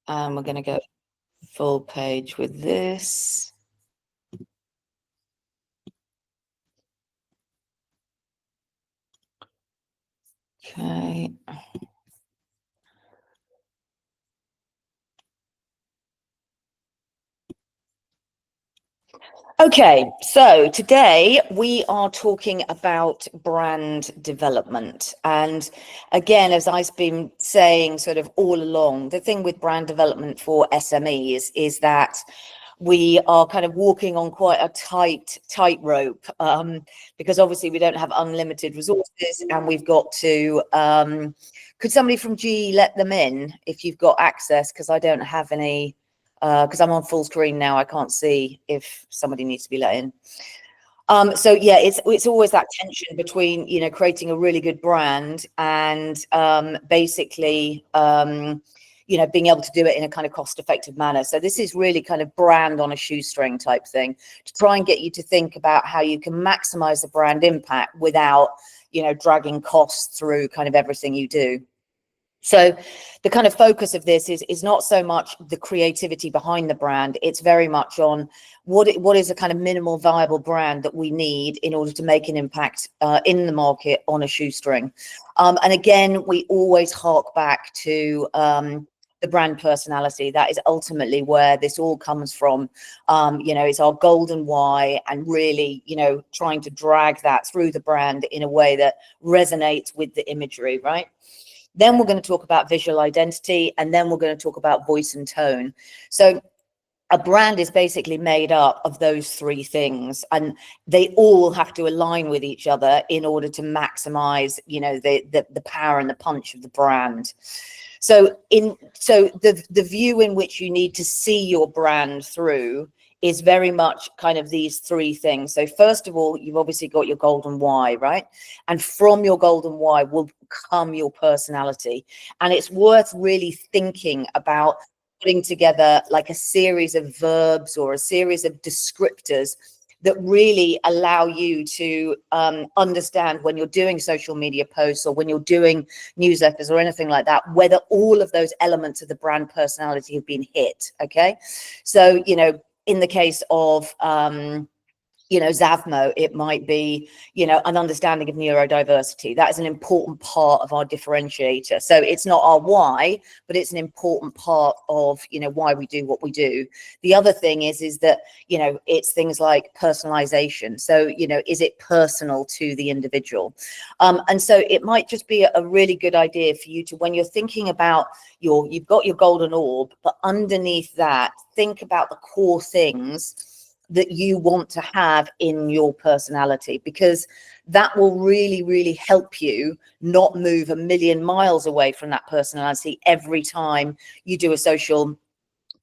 And we're going to go full page with this. Okay. Okay, so today we are talking about brand development. And again, as I've been saying sort of all along, the thing with brand development for SMEs is that we are kind of walking on quite a tightrope, because obviously we don't have unlimited resources, and we've got to, could somebody from GE let them in if you've got access? Because I don't have any. Because I'm on full screen now, I can't see if somebody needs to be let in. So yeah, it's always that tension between, you know, creating a really good brand and basically, you know, being able to do it in a kind of cost-effective manner. So this is really kind of brand on a shoestring type thing to try and get you to think about how you can maximize the brand impact without, you know, dragging costs through kind of everything you do. So the kind of focus of this is not so much the creativity behind the brand. It's very much on what is a kind of minimal viable brand that we need in order to make an impact in the market on a shoestring. And again, we always hark back to the brand personality. That is ultimately where this all comes from. You know, it's our golden why, and really, you know, trying to drag that through the brand in a way that resonates with the imagery, right? Then we're going to talk about visual identity, and then we're going to talk about voice and tone. So a brand is basically made up of those three things, and they all have to align with each other in order to maximize, you know, the power and the punch of the brand. So the view in which you need to see your brand through is very much kind of these three things. So first of all, you've obviously got your golden why, right? And from your golden why will come your personality. And it's worth really thinking about putting together like a series of verbs or a series of descriptors that really allow you to understand when you're doing social media posts or when you're doing newsletters or anything like that, whether all of those elements of the brand personality have been hit. Okay. So, you know, in the case of, you know, Zavmo, it might be, you know, an understanding of neurodiversity. That is an important part of our differentiator. So it's not our why, but it's an important part of, you know, why we do what we do. The other thing is that, you know, it's things like personalization. So, you know, is it personal to the individual? And so it might just be a really good idea for you to, when you're thinking about you've got your golden orb, but underneath that, think about the core things that you want to have in your personality, because that will really, really help you not move a million miles away from that personality every time you do a social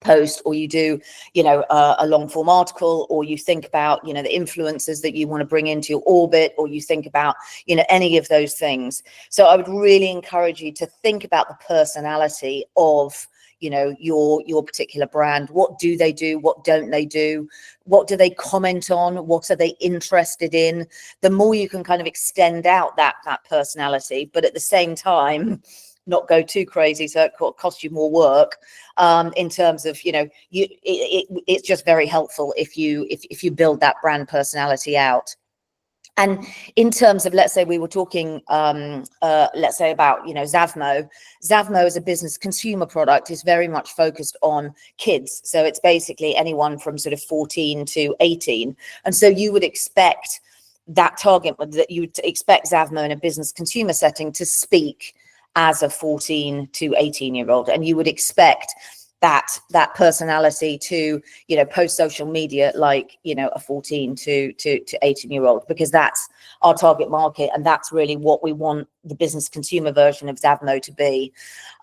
post, or you do, you know, a long form article, or you think about, you know, the influencers that you want to bring into your orbit, or you think about, you know, any of those things. So I would really encourage you to think about the personality of, you know, your particular brand. What do they do? What don't they do? What do they comment on? What are they interested in? The more you can kind of extend out that personality, but at the same time not go too crazy so it costs you more work, in terms of, you know, it's just very helpful if you build that brand personality out. And in terms of, let's say we were talking, let's say about, you know, Zavmo as a business consumer product is very much focused on kids. So it's basically anyone from sort of 14 to 18. And so you would expect that target, that you would expect Zavmo in a business consumer setting to speak as a 14 to 18-year-old. And you would expect that personality to, you know, post social media like, you know, a 14 to 18-year-old, because that's our target market, and that's really what we want the business consumer version of Zavmo to be.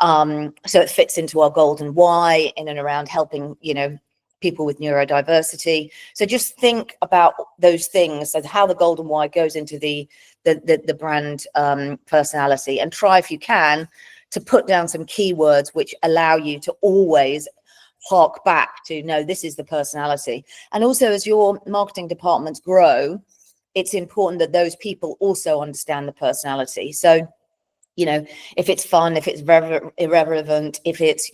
So it fits into our golden why in and around helping, you know, people with neurodiversity. So just think about those things, so how the golden why goes into the brand personality, and try, if you can, to put down some keywords which allow you to always hark back to, no, this is the personality. And also, as your marketing departments grow, it's important that those people also understand the personality. So if it's fun, if it's irrelevant, if it's,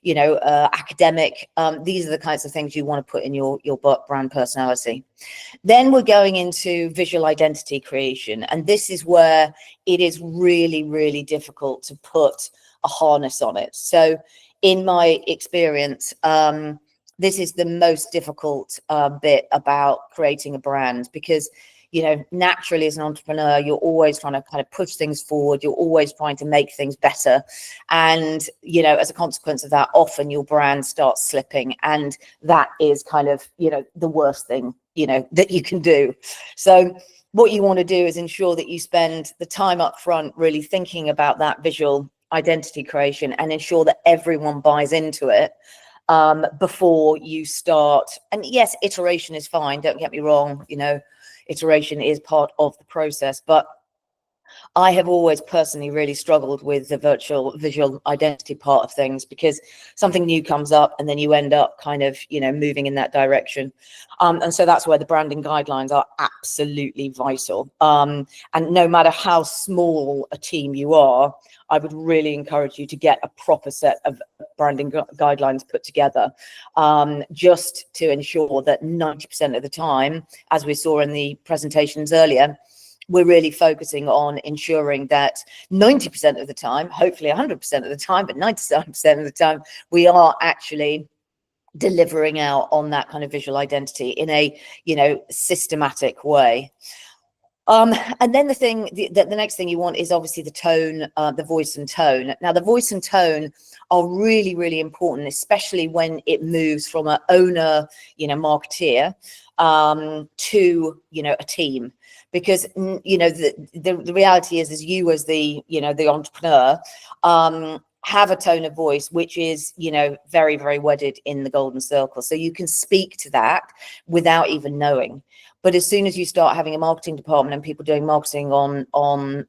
academic, these are the kinds of things you want to put in your brand personality. Then we're going into visual identity creation. And this is where it is really, really difficult to put a harness on it. So in my experience, this is the most difficult bit about creating a brand, because naturally as an entrepreneur, you're always trying to kind of push things forward. You're always trying to make things better. And, as a consequence of that, often your brand starts slipping. And that is kind of, the worst thing, that you can do. So what you want to do is ensure that you spend the time up front really thinking about that visual identity creation and ensure that everyone buys into it before you start. And yes, iteration is fine. Don't get me wrong. Iteration is part of the process, but I have always personally really struggled with the visual identity part of things, because something new comes up and then you end up kind of, moving in that direction. And so that's where the branding guidelines are absolutely vital. And no matter how small a team you are, I would really encourage you to get a proper set of branding guidelines put together, just to ensure that 90% of the time, as we saw in the presentations earlier, we're really focusing on ensuring that 90% of the time, hopefully 100% of the time, but 97% of the time, we are actually delivering out on that kind of visual identity in a, systematic way. And then the next thing you want is obviously the tone, the voice and tone. Now, the voice and tone are really, really important, especially when it moves from an owner, marketeer, to, a team. Because, the reality is you as the, the entrepreneur, have a tone of voice which is, very, very wedded in the golden circle. So you can speak to that without even knowing. But as soon as you start having a marketing department and people doing marketing on on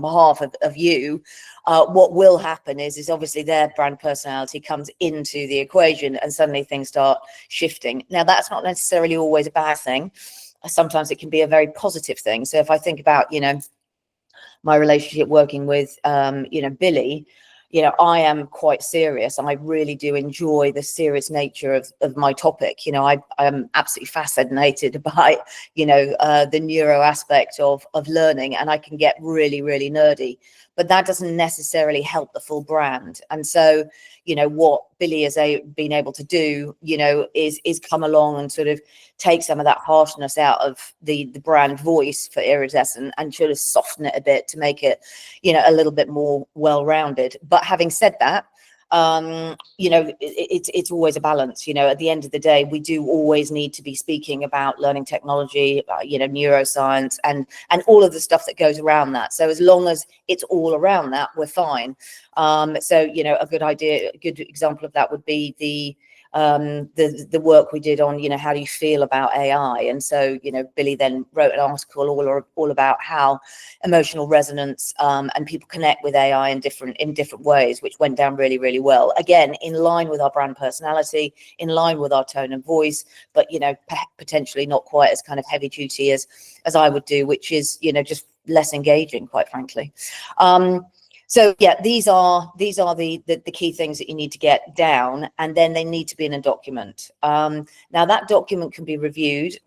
behalf of you, what will happen is obviously their brand personality comes into the equation, and suddenly things start shifting. Now, that's not necessarily always a bad thing. Sometimes it can be a very positive thing. So if I think about, my relationship working with, Billy, I am quite serious. I really do enjoy the serious nature of my topic. I am absolutely fascinated by, the neuro aspect of learning, and I can get really, really nerdy, but that doesn't necessarily help the full brand. And so, what Billy has been able to do, is come along and sort of take some of that harshness out of the brand voice for Iridescent and sort of soften it a bit to make it, a little bit more well-rounded. But having said that, it's always a balance. At the end of the day, we do always need to be speaking about learning technology, neuroscience, and all of the stuff that goes around that. So as long as it's all around that, we're fine. So a good example of that would be the work we did on, how do you feel about AI? And so, Billy then wrote an article all about how emotional resonance, and people connect with AI in different ways, which went down really, really well. Again, in line with our brand personality, in line with our tone and voice, but, potentially not quite as kind of heavy duty as I would do, which is, just less engaging, quite frankly. So yeah, these are the key things that you need to get down, and then they need to be in a document. Now that document can be reviewed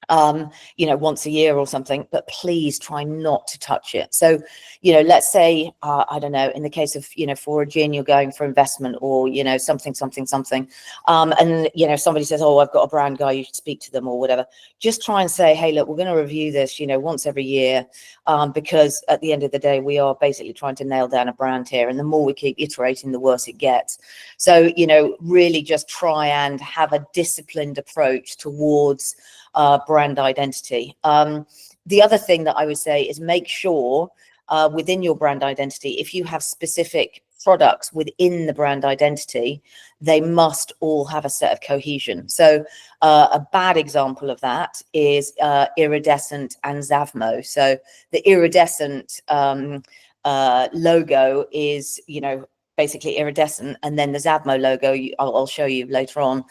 once a year or something, but please try not to touch it. So, let's say, I don't know, in the case of, for a gin, you're going for investment or, something. And, somebody says, oh, I've got a brand guy, you should speak to them or whatever. Just try and say, hey, look, we're going to review this, once every year, because at the end of the day, we are basically trying to nail down a brand here. And the more we keep iterating, the worse it gets. So, really just try and have a disciplined approach towards brand identity. The other thing that I would say is make sure within your brand identity, if you have specific products within the brand identity, they must all have a set of cohesion. So a bad example of that is Iridescent and Zavmo. So the Iridescent logo is, basically iridescent, and then the Zavmo logo, I'll show you later on,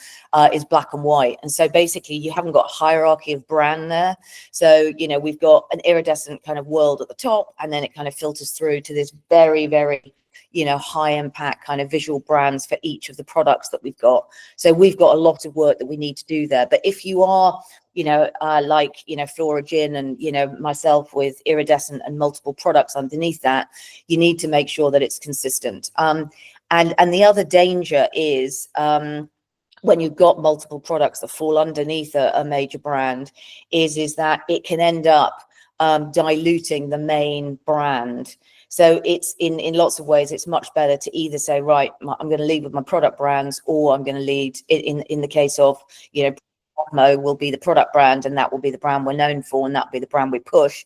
is black and white. And so basically you haven't got a hierarchy of brand there. So, you know, we've got an iridescent kind of world at the top, and then it kind of filters through to this very, very, you know, high impact kind of visual brands for each of the products that we've got. So we've got a lot of work that we need to do there. But if you are, you know, like, you know, Flora Gin and, you know, myself with iridescent and multiple products underneath that, you need to make sure that it's consistent. And the other danger is when you've got multiple products that fall underneath a major brand is that it can end up diluting the main brand. So it's in lots of ways, it's much better to either say, right, I'm going to lead with my product brands, or I'm going to lead in the case of, you know, Mo will be the product brand, and that will be the brand we're known for, and that'll be the brand we push.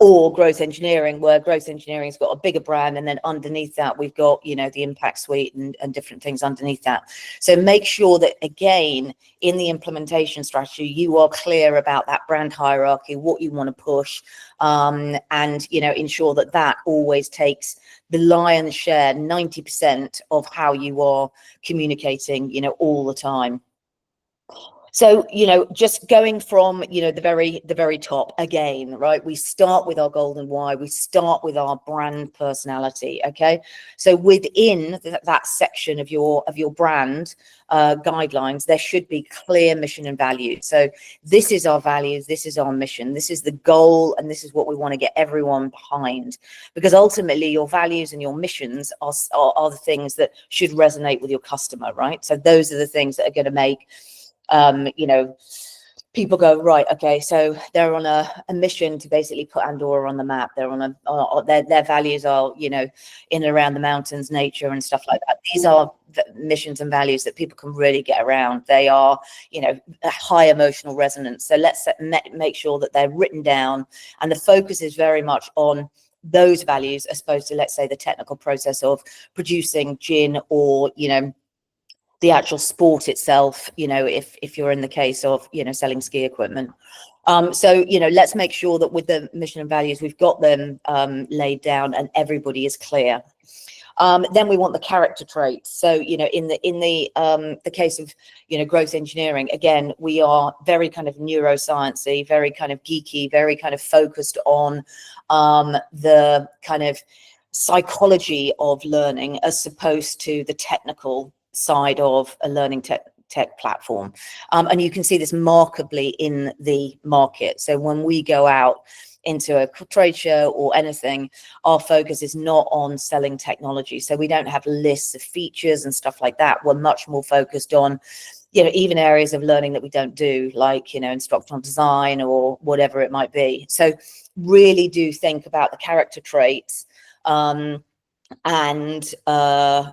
Or growth engineering, where growth engineering's got a bigger brand, and then underneath that we've got, you know, the impact suite and different things underneath that. So make sure that, again, in the implementation strategy, you are clear about that brand hierarchy, what you want to push, and, you know, ensure that that always takes the lion's share, 90% of how you are communicating, you know, all the time. So, you know, just going from, you know, the very top again, right? We start with our golden why, we start with our brand personality. Okay. So within that section of your brand guidelines, there should be clear mission and values. So this is our values, this is our mission, this is the goal, and this is what we want to get everyone behind, because ultimately your values and your missions are the things that should resonate with your customer, right? So those are the things that are going to make you know, people go, right, okay, so they're on a mission to basically put Andorra on the map. They're on their values are, you know, in and around the mountains, nature and stuff like that. These are the missions and values that people can really get around. They are, you know, a high emotional resonance. So let's make sure that they're written down, and the focus is very much on those values as opposed to, let's say, the technical process of producing gin, or, you know, the actual sport itself, you know, if you're in the case of, you know, selling ski equipment. So, you know, let's make sure that with the mission and values, we've got them laid down and everybody is clear. Then we want the character traits. So, you know, in the case of, you know, growth engineering, again, we are very kind of neuroscience-y, very kind of geeky, very kind of focused on the kind of psychology of learning as opposed to the technical side of a learning tech platform. And you can see this markedly in the market. So when we go out into a trade show or anything, our focus is not on selling technology. So we don't have lists of features and stuff like that. We're much more focused on, you know, even areas of learning that we don't do, like, you know, instructional design or whatever it might be. So really do think about the character traits, and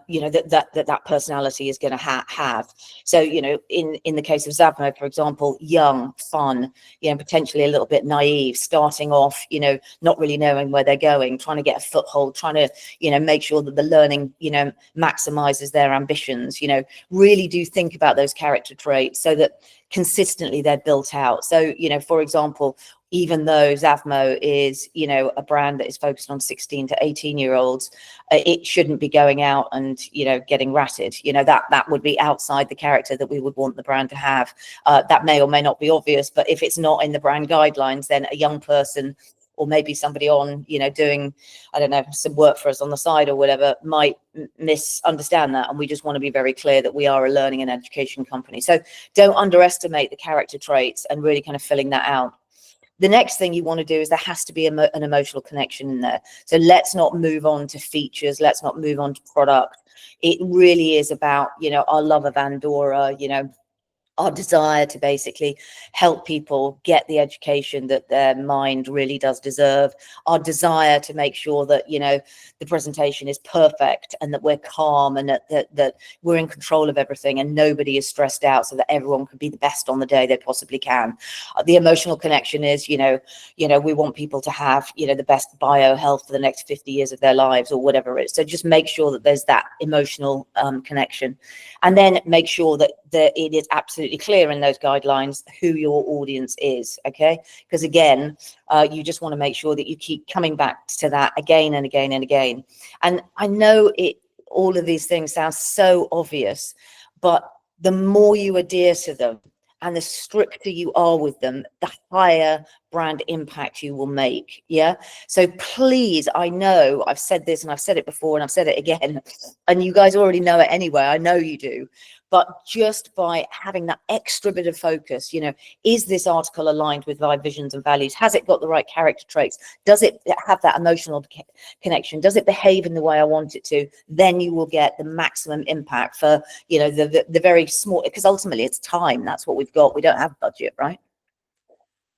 you know, that personality is going to have. So, you know, in the case of Zavmo, for example, young, fun, you know, potentially a little bit naive, starting off, you know, not really knowing where they're going, trying to get a foothold, trying to, you know, make sure that the learning, you know, maximizes their ambitions. You know, really do think about those character traits so that consistently they're built out. So, you know, for example, even though Zavmo is, you know, a brand that is focused on 16 to 18-year-olds, it shouldn't be going out and, you know, getting ratted. You know, that would be outside the character that we would want the brand to have. That may or may not be obvious, but if it's not in the brand guidelines, then a young person, or maybe somebody on, you know, doing, I don't know, some work for us on the side or whatever, might misunderstand that. And we just want to be very clear that we are a learning and education company. So don't underestimate the character traits and really kind of filling that out. The next thing you want to do is there has to be an emotional connection in there. So let's not move on to features. Let's not move on to product. It really is about, you know, our love of Andorra, you know, our desire to basically help people get the education that their mind really does deserve, our desire to make sure that, you know, the presentation is perfect and that we're calm and that we're in control of everything and nobody is stressed out, so that everyone can be the best on the day they possibly can. The emotional connection is, you know, we want people to have, you know, the best bio health for the next 50 years of their lives or whatever it is. So just make sure that there's that emotional connection, and then make sure that it is absolutely absolutely clear in those guidelines who your audience is, okay? Because again, you just want to make sure that you keep coming back to that again and again and again. And I know all of these things sound so obvious, but the more you adhere to them and the stricter you are with them, the higher brand impact you will make. Yeah. So please, I know I've said this and I've said it before and I've said it again, and you guys already know it anyway. I know you do. But just by having that extra bit of focus, is this article aligned with my visions and values? Has it got the right character traits? Does it have that emotional connection? Does it behave in the way I want it to? Then you will get the maximum impact for, the very small, because ultimately it's time. That's what we've got. We don't have budget, right?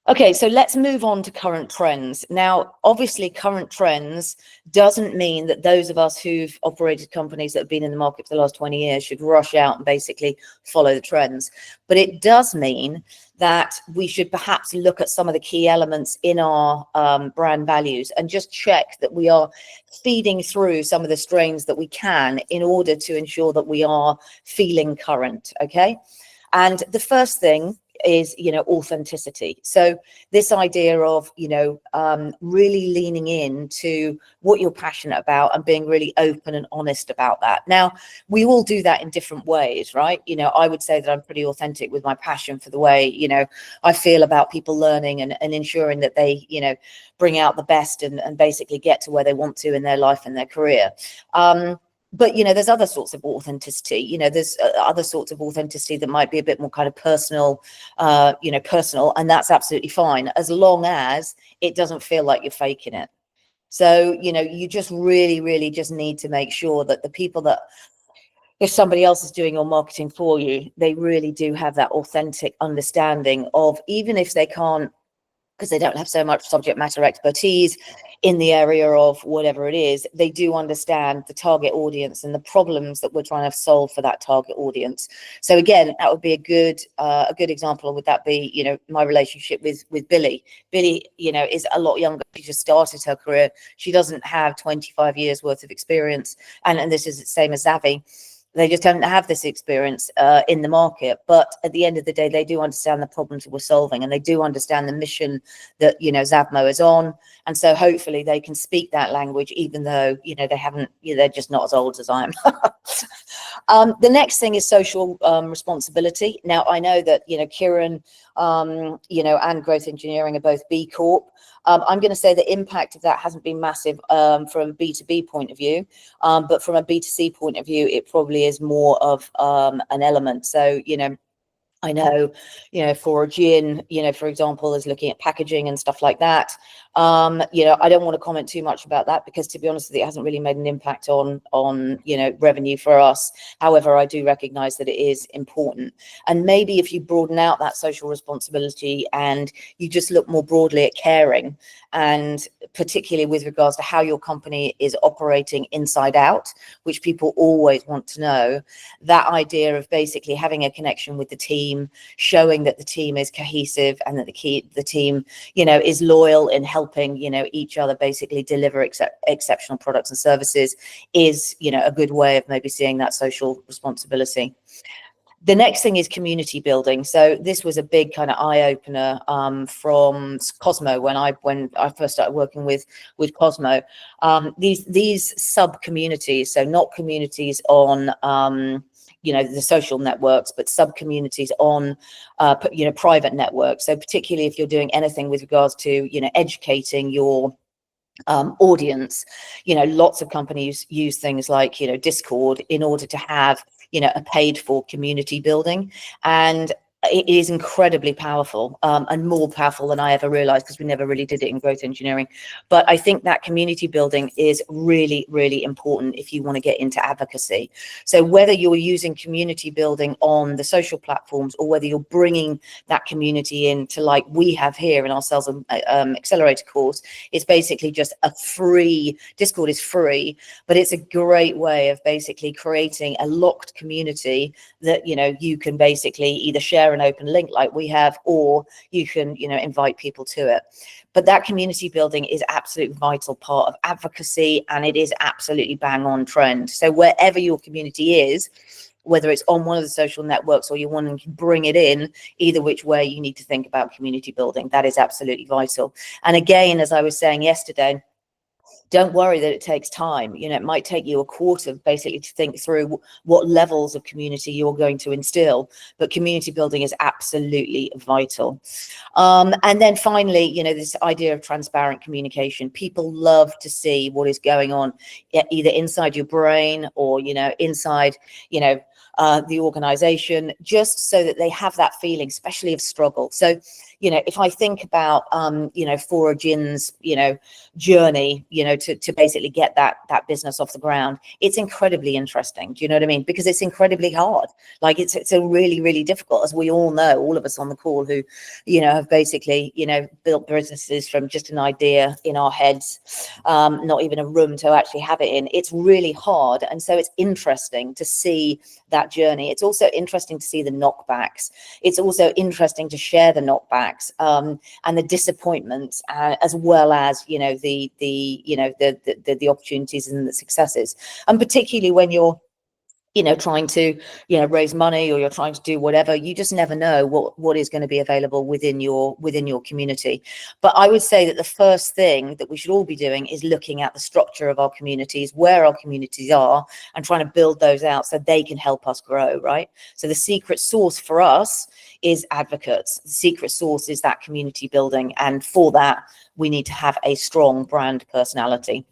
Okay, so let's move on to current trends. Now, obviously, current trends doesn't mean that those of us who've operated companies that have been in the market for the last 20 years should rush out and basically follow the trends. But it does mean that we should perhaps look at some of the key elements in our brand values and just check that we are feeding through some of the strains that we can in order to ensure that we are feeling current, okay? And the first thing is, authenticity. So this idea of, really leaning into what you're passionate about and being really open and honest about that. Now, we all do that in different ways, right? I would say that I'm pretty authentic with my passion for the way, I feel about people learning and ensuring that they, bring out the best and basically get to where they want to in their life and their career. But, there's other sorts of authenticity, there's other sorts of authenticity that might be a bit more kind of personal, personal, and that's absolutely fine, as long as it doesn't feel like you're faking it. So, you just really, really just need to make sure that the people that, if somebody else is doing your marketing for you, they really do have that authentic understanding of, even if they can't, because they don't have so much subject matter expertise in the area of whatever it is, they do understand the target audience and the problems that we're trying to solve for that target audience. So again, that would be a good example. Would that be, my relationship with Billy? Billy, is a lot younger. She just started her career. She doesn't have 25 years worth of experience. And this is the same as Zavi. They just don't have this experience in the market. But at the end of the day, they do understand the problems that we're solving, and they do understand the mission that, Zavmo is on. And so hopefully they can speak that language, even though, they haven't, they're just not as old as I am. The next thing is social responsibility. Now, I know that, Kieran, and Growth Engineering are both B Corp. I'm going to say the impact of that hasn't been massive from a B2B point of view, but from a B2C point of view, it probably is more of an element. So, I know, for a gin, for example, is looking at packaging and stuff like that. I don't want to comment too much about that because, to be honest with you, it hasn't really made an impact on revenue for us. However, I do recognize that it is important. And maybe if you broaden out that social responsibility and you just look more broadly at caring, and particularly with regards to how your company is operating inside out, which people always want to know, that idea of basically having a connection with the team, showing that the team is cohesive and that the team, is loyal in helping, each other basically deliver exceptional products and services is, a good way of maybe seeing that social responsibility. The next thing is community building. So this was a big kind of eye-opener from Cosmo when I first started working with Cosmo. These sub-communities, so not communities on the social networks, but sub-communities on private networks. So particularly if you're doing anything with regards to educating your audience, lots of companies use things like Discord in order to have a paid for community building, and it is incredibly powerful, and more powerful than I ever realized, because we never really did it in growth engineering. But I think that community building is really, really important if you want to get into advocacy. So whether you're using community building on the social platforms or whether you're bringing that community into, like we have here in our Sales Accelerator course, it's basically just a free, Discord is free, but it's a great way of basically creating a locked community that, you can basically either share an open link like we have, or you can invite people to it. But that community building is absolutely vital part of advocacy, and it is absolutely bang on trend. So wherever your community is, whether it's on one of the social networks or you want to bring it in, either which way, you need to think about community building. That is absolutely vital. And again, as I was saying yesterday, don't worry that it takes time. You know, it might take you a quarter basically to think through what levels of community you're going to instill, but community building is absolutely vital. And then finally, you know, this idea of transparent communication. People love to see what is going on either inside your brain or, you know, inside, you know, the organization, just so that they have that feeling, especially of struggle. So, you know, if I think about, you know, Forajin's, you know, journey, you know, to basically get that business off the ground, it's incredibly interesting. Do you know what I mean? Because it's incredibly hard. Like it's a really, really difficult, as we all know, all of us on the call who, you know, have basically, you know, built businesses from just an idea in our heads, not even a room to actually have it in. It's really hard. And so it's interesting to see that journey. It's also interesting to see the knockbacks. It's also interesting to share the knockbacks and the disappointments, as well as, you know, the opportunities and the successes. And particularly when you're, you know, trying to, you know, raise money, or you're trying to do whatever, you just never know what is going to be available within your community. But I would say that the first thing that we should all be doing is looking at the structure of our communities, where our communities are, and trying to build those out so they can help us grow, right? So the secret sauce for us is advocates. The secret sauce is that community building, and for that we need to have a strong brand personality.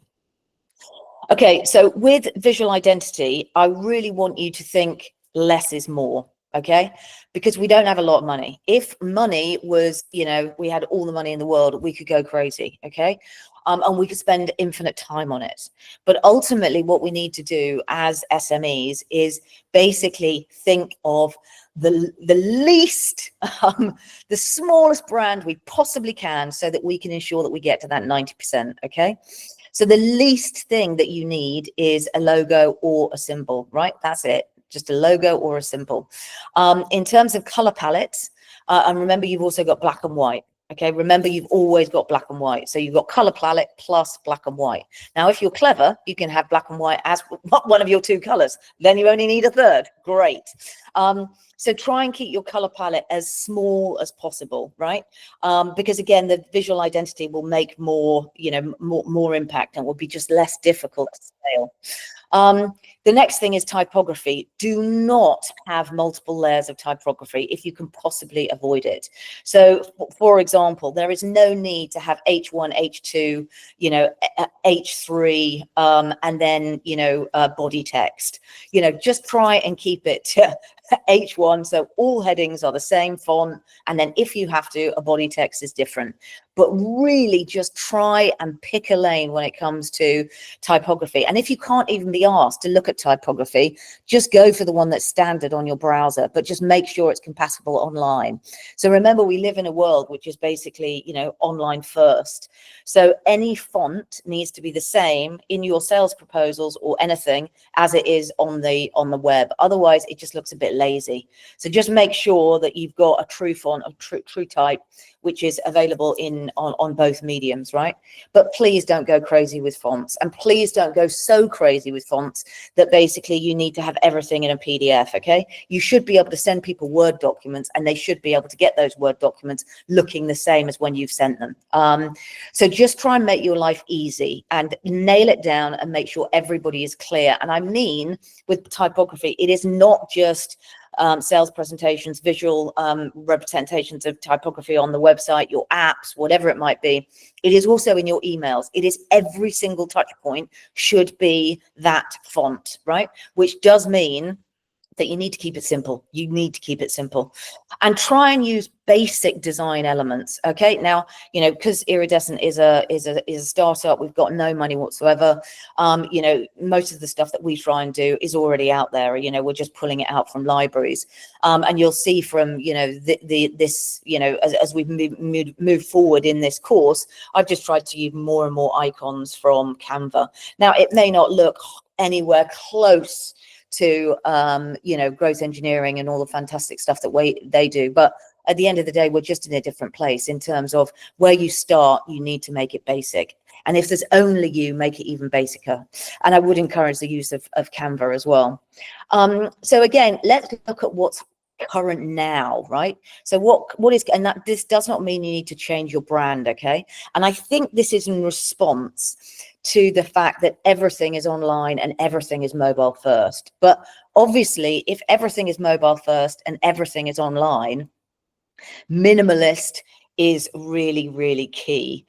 Okay, so with visual identity, I really want you to think less is more, okay? Because we don't have a lot of money. If money was, you know, we had all the money in the world, we could go crazy, okay? And we could spend infinite time on it. But ultimately, what we need to do as SMEs is basically think of the least, the smallest brand we possibly can, so that we can ensure that we get to that 90%, okay? So the least thing that you need is a logo or a symbol, right? That's it, just a logo or a symbol. In terms of color palettes, and remember, you've also got black and white. Okay, remember, you've always got black and white. So you've got color palette plus black and white. Now, if you're clever, you can have black and white as one of your two colors. Then you only need a third. Great. So try and keep your color palette as small as possible, right? Because again, the visual identity will make more, you know, more impact, and will be just less difficult to scale. The next thing is typography. Do not have multiple layers of typography if you can possibly avoid it. So, for example, there is no need to have H1, H2, you know, H3, and then, you know, body text. You know, just try and keep it to H1, so all headings are the same font, and then if you have to, a body text is different. But really just try and pick a lane when it comes to typography. And if you can't even be asked to look at typography, just go for the one that's standard on your browser, but just make sure it's compatible online. So remember, we live in a world which is basically, you know, online first. So any font needs to be the same in your sales proposals or anything as it is on the web. Otherwise, it just looks a bit lazy. So just make sure that you've got a true font, a true type, which is available on both mediums, right? But please don't go crazy with fonts, and please don't go so crazy with fonts that basically you need to have everything in a PDF, okay? You should be able to send people Word documents, and they should be able to get those Word documents looking the same as when you've sent them. So just try and make your life easy and nail it down and make sure everybody is clear. And I mean, with typography, it is not just sales presentations, visual representations of typography on the website, your apps, whatever it might be. It is also in your emails. It is every single touch point should be that font, right? Which does mean that you need to keep it simple. You need to keep it simple, and try and use basic design elements. Okay, now, you know, because Iridescent is a startup, we've got no money whatsoever. You know, most of the stuff that we try and do is already out there. You know, we're just pulling it out from libraries, and you'll see from, you know, this, you know, as we've moved forward in this course, I've just tried to use more and more icons from Canva. Now, it may not look anywhere close to you know, growth engineering and all the fantastic stuff that they do, but at the end of the day, we're just in a different place in terms of where you start. You need to make it basic. And if there's only you, make it even basicer. And I would encourage the use of Canva as well. So again, let's look at what's current now, right? So what is, and that this does not mean you need to change your brand, okay? And I think this is in response to the fact that everything is online and everything is mobile first. But obviously, if everything is mobile first and everything is online, minimalist is really, really key,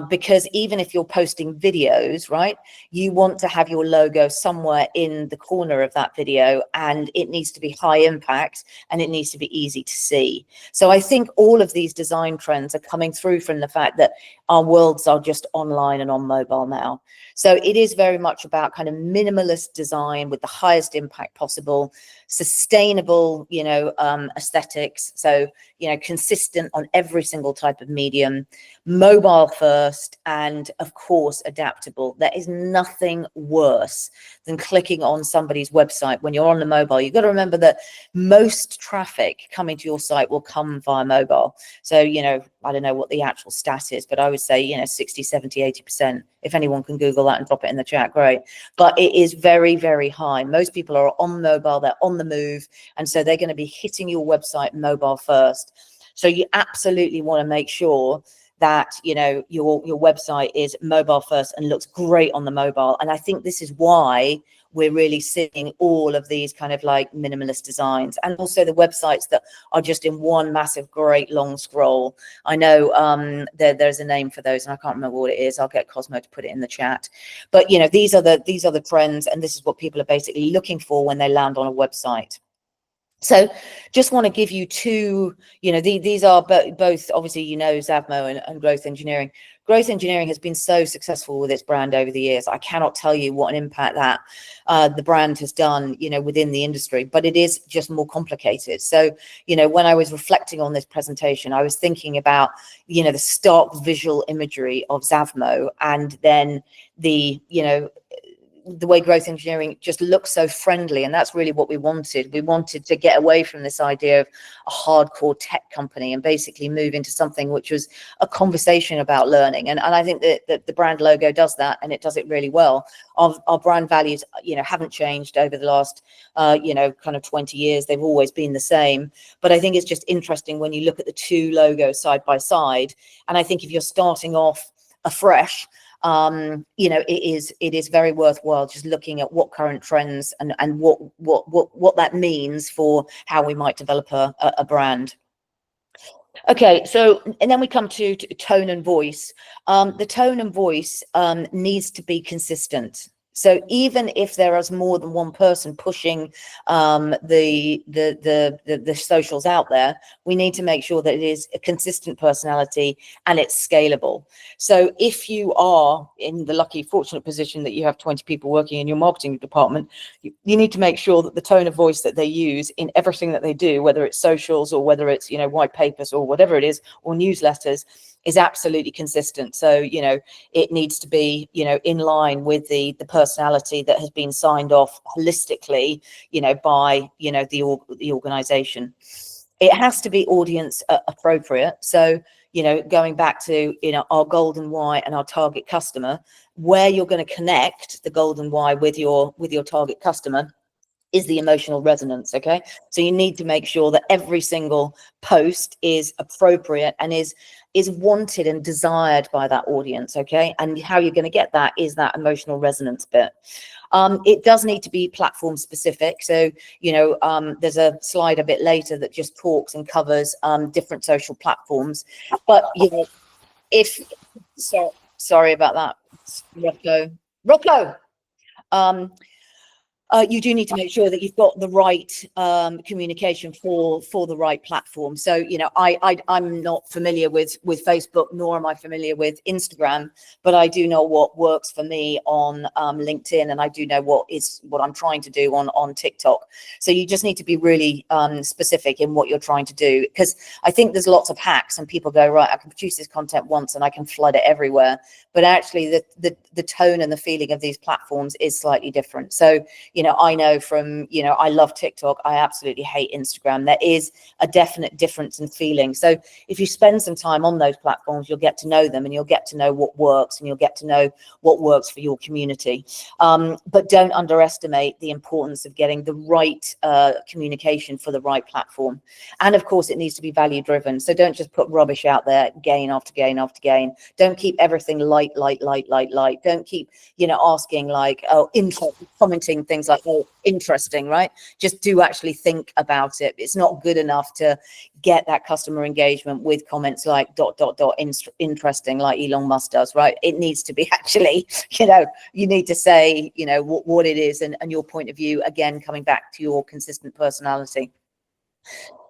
because even if you're posting videos, right, you want to have your logo somewhere in the corner of that video, and it needs to be high impact and it needs to be easy to see. So I think all of these design trends are coming through from the fact that our worlds are just online and on mobile now. So it is very much about kind of minimalist design with the highest impact possible, sustainable, you know, aesthetics. So, you know, consistent on every single type of medium, mobile first, and of course, adaptable. There is nothing worse than clicking on somebody's website when you're on the mobile. You've got to remember that most traffic coming to your site will come via mobile. So, you know, I don't know what the actual stat is, but I would say, you know, 60, 70, 80%. If anyone can Google that and drop it in the chat, great. But it is very, very high. Most people are on mobile, they're on the move. And so they're going to be hitting your website mobile first. So you absolutely want to make sure that, you know, your website is mobile first and looks great on the mobile. And I think this is why we're really seeing all of these kind of like minimalist designs, and also the websites that are just in one massive great long scroll. I know there's a name for those and I can't remember what it is. I'll get Cosmo to put it in the chat. But you know, these are the trends, and this is what people are basically looking for when they land on a website. So just want to give you two, you know, these are both, obviously, you know, Zavmo and Growth Engineering. Growth Engineering has been so successful with its brand over the years. I cannot tell you what an impact that the brand has done, you know, within the industry, but it is just more complicated. So, you know, when I was reflecting on this presentation, I was thinking about, you know, the stark visual imagery of Zavmo, and then the, you know, the way Growth Engineering just looks so friendly. And that's really what we wanted. We wanted to get away from this idea of a hardcore tech company and basically move into something which was a conversation about learning. And I think that the brand logo does that, and it does it really well. Our brand values, you know, haven't changed over the last, you know, kind of 20 years. They've always been the same. But I think it's just interesting when you look at the two logos side by side. And I think if you're starting off afresh, you know, it is very worthwhile just looking at what current trends and what that means for how we might develop a brand. Okay, so, and then we come to tone and voice. The tone and voice needs to be consistent. So even if there is more than one person pushing the socials out there, we need to make sure that it is a consistent personality and it's scalable. So if you are in the lucky, fortunate position that you have 20 people working in your marketing department, you need to make sure that the tone of voice that they use in everything that they do, whether it's socials or whether it's, you know, white papers or whatever it is, or newsletters, is absolutely consistent. So, you know, it needs to be, you know, in line with the personality that has been signed off holistically, you know, by, you know, the organization. It has to be audience appropriate. So, you know, going back to, you know, our golden why and our target customer, where you're going to connect the golden why with your target customer is the emotional resonance. Okay, so you need to make sure that every single post is appropriate and is wanted and desired by that audience. Okay, and how you're going to get that is that emotional resonance bit. It does need to be platform specific. So, you know, there's a slide a bit later that just talks and covers different social platforms. But, you know, sorry about that, Rocco. You do need to make sure that you've got the right communication for the right platform. So, you know, I'm not familiar with Facebook, nor am I familiar with Instagram, but I do know what works for me on LinkedIn, and I do know what I'm trying to do on TikTok. So you just need to be really specific in what you're trying to do, because I think there's lots of hacks and people go, right, I can produce this content once and I can flood it everywhere. But actually the tone and the feeling of these platforms is slightly different. So, I know from, I love TikTok. I absolutely hate Instagram. There is a definite difference in feeling. So if you spend some time on those platforms, you'll get to know them, and you'll get to know what works, and you'll get to know what works for your community. But don't underestimate the importance of getting the right communication for the right platform. And of course, it needs to be value driven. So don't just put rubbish out there, gain after gain after gain. Don't keep everything light. Don't keep, asking like, oh, commenting things like, oh, interesting, right? Just do actually think about it. It's not good enough to get that customer engagement with comments like ... interesting, like Elon Musk does, right? It needs to be actually, you need to say, what it is, and your point of view, again, coming back to your consistent personality.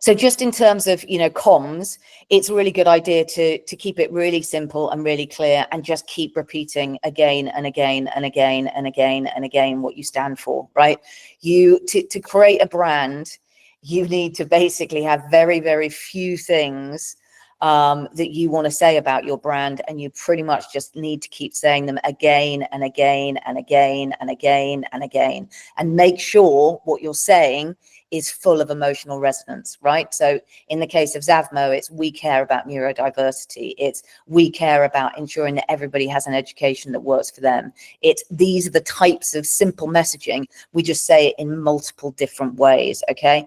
So just in terms of, comms, it's a really good idea to keep it really simple and really clear, and just keep repeating again and again and again and again and again what you stand for, right? To create a brand, you need to basically have very, very few things that you want to say about your brand, and you pretty much just need to keep saying them again and again and again and again and again, and make sure what you're saying is full of emotional resonance, right? So in the case of Zavmo, it's we care about neurodiversity. It's we care about ensuring that everybody has an education that works for them. It's these are the types of simple messaging. We just say it in multiple different ways, okay?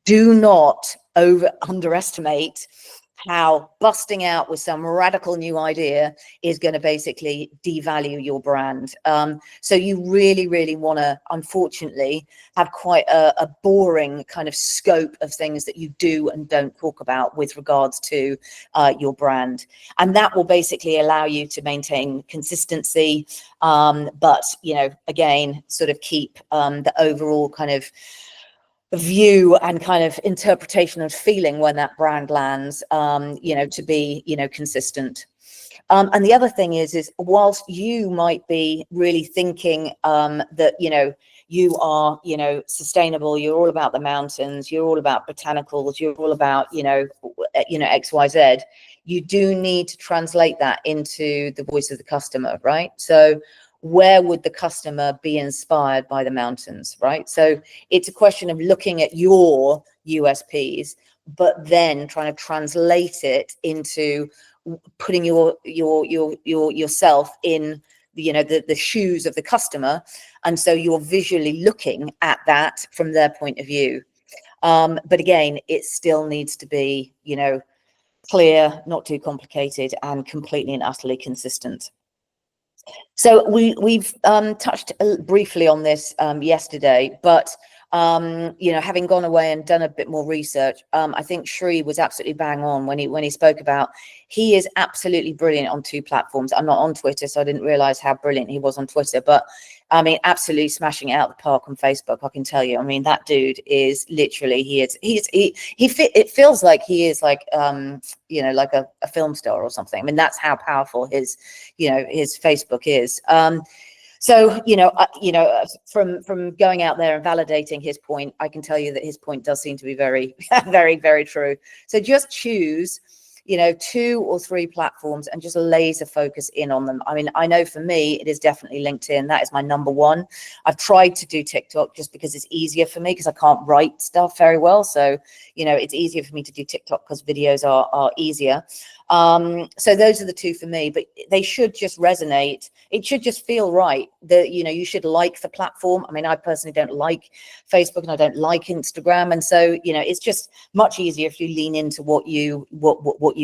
Do not underestimate how busting out with some radical new idea is going to basically devalue your brand. So you really, really want to, unfortunately, have quite a boring kind of scope of things that you do and don't talk about with regards to your brand. And that will basically allow you to maintain consistency, but, again, sort of keep the overall kind of view and kind of interpretation and feeling when that brand lands, to be, consistent. And the other thing is whilst you might be really thinking that, you are, sustainable, you're all about the mountains, you're all about botanicals, you're all about, X, Y, Z, you do need to translate that into the voice of the customer, right? So where would the customer be inspired by the mountains, right? So it's a question of looking at your USPs, but then trying to translate it into putting yourself in the shoes of the customer, and so you're visually looking at that from their point of view. But again, it still needs to be clear, not too complicated, and completely and utterly consistent. So we've touched briefly on this yesterday, but having gone away and done a bit more research, I think Shri was absolutely bang on when he spoke about he is absolutely brilliant on two platforms. I'm not on Twitter, so I didn't realize how brilliant he was on Twitter, but I mean, absolutely smashing it out the park on Facebook, I can tell you. I mean, that dude is literally, it feels like he is like, like a film star or something. I mean, that's how powerful his Facebook is. So, from going out there and validating his point, I can tell you that his point does seem to be very, very, very true. So just choose, 2 or 3 platforms and just laser focus in on them. I mean, I know for me, it is definitely LinkedIn. That is my number one. I've tried to do TikTok just because it's easier for me because I can't write stuff very well. So, it's easier for me to do TikTok because videos are easier. So those are the 2 for me, but they should just resonate. It should just feel right that, you should like the platform. I mean, I personally don't like Facebook and I don't like Instagram. And so, it's just much easier if you lean into what you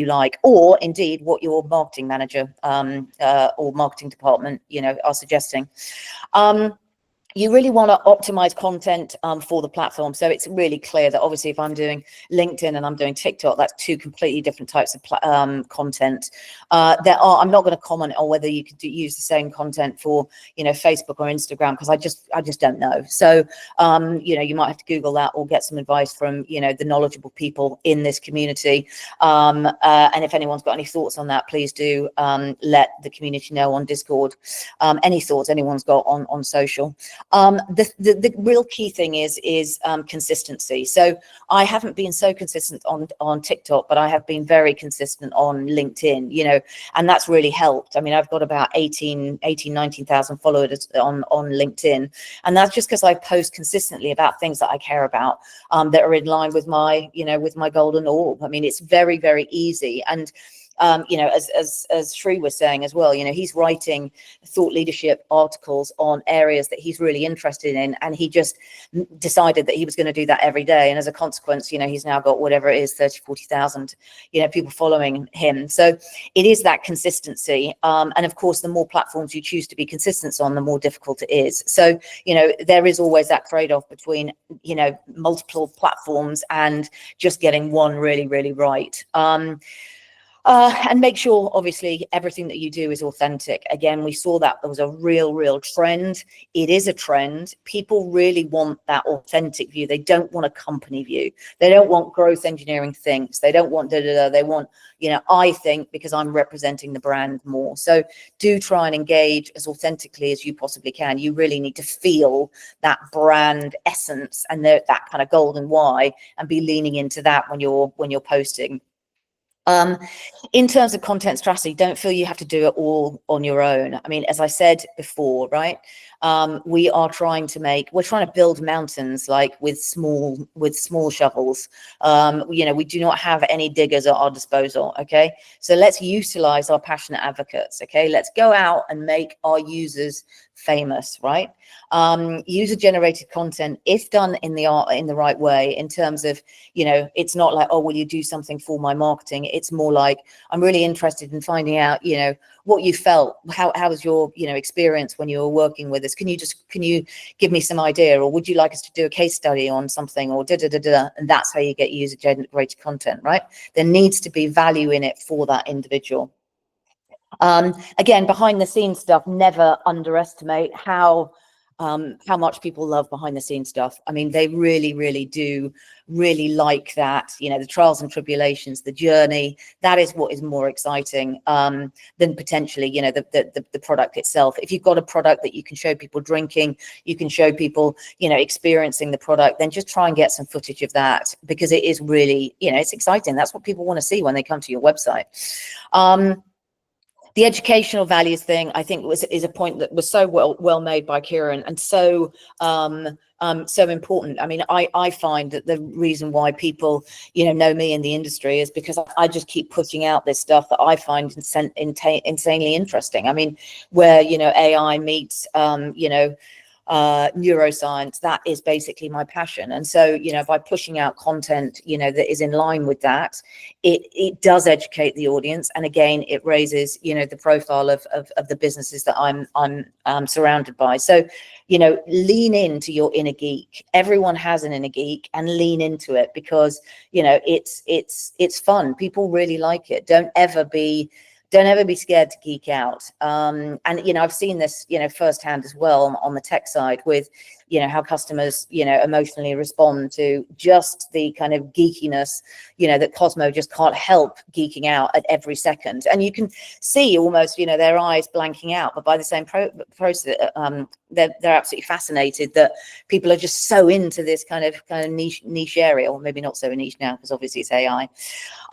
like, or indeed what your marketing manager, or marketing department, are suggesting. You really want to optimize content for the platform. So it's really clear that obviously if I'm doing LinkedIn and I'm doing TikTok, that's 2 completely different types of content. I'm not going to comment on whether you could use the same content for, Facebook or Instagram, because I just don't know. So, you might have to Google that or get some advice from, the knowledgeable people in this community. And if anyone's got any thoughts on that, please do let the community know on Discord. Any thoughts anyone's got on social. The real key thing is consistency. So I haven't been so consistent on TikTok, but I have been very consistent on LinkedIn, you know, and that's really helped. I mean, I've got about 19,000 followers on LinkedIn, and that's just because I post consistently about things that I care about, that are in line with my, you know, with my golden orb. I mean, it's very, very easy. And you know, as Sri was saying as well, you know, he's writing thought leadership articles on areas that he's really interested in, and he just decided that he was going to do that every day. And as a consequence, you know, he's now got whatever it is, 30,000-40,000, you know, people following him. So it is that consistency. And of course, the more platforms you choose to be consistent on, the more difficult it is. So, you know, there is always that trade-off between, you know, multiple platforms and just getting one really, really right. And make sure, obviously, everything that you do is authentic. Again, we saw that there was a real trend. It is a trend. People really want that authentic view. They don't want a company view. They don't want growth engineering thinks. They don't want da-da-da. They want, you know, I think, because I'm representing the brand more. So do try and engage as authentically as you possibly can. You really need to feel that brand essence and that kind of golden why, and be leaning into that when you're posting. In terms of content strategy, don't feel you have to do it all on your own. I mean, as I said before, right? We're trying to build mountains, like with small shovels. You know, we do not have any diggers at our disposal. Okay, so let's utilize our passionate advocates. Okay, let's go out and make our users famous, right? User generated content, if done in the right way, in terms of, you know, it's not like, oh, will you do something for my marketing? It's more like, I'm really interested in finding out, you know, what you felt, how was your, you know, experience when you were working with us? Can you give me some idea, or would you like us to do a case study on something, or da. And that's how you get user generated content, right? There needs to be value in it for that individual. Again, behind the scenes stuff, never underestimate how much people love behind the scenes stuff. I mean, they really do really like that, you know, the trials and tribulations, the journey. That is what is more exciting than potentially, you know, the product itself. If you've got a product that you can show people drinking, you can show people, you know, experiencing the product, then just try and get some footage of that, because it is really, you know, it's exciting. That's what people want to see when they come to your website. The educational values thing, I think, is a point that was so well made by Kieran, and so so important. I mean, I find that the reason why people, you know me in the industry is because I just keep putting out this stuff that I find insanely interesting. I mean, where, you know, AI meets, you know, neuroscience, that is basically my passion. And so, you know, by pushing out content, you know, that is in line with that, it does educate the audience, and again, it raises, you know, the profile of the businesses that I'm surrounded by. So, you know, lean into your inner geek. Everyone has an inner geek, and lean into it, because, you know, it's fun. People really like it. Don't ever be scared to geek out. And, you know, I've seen this, you know, firsthand as well on the tech side, with, you know, how customers, you know, emotionally respond to just the kind of geekiness, you know, that Cosmo just can't help geeking out at every second. And you can see almost, you know, their eyes blanking out, but by the same process, they're absolutely fascinated that people are just so into this kind of niche area, or maybe not so niche now, because obviously it's AI.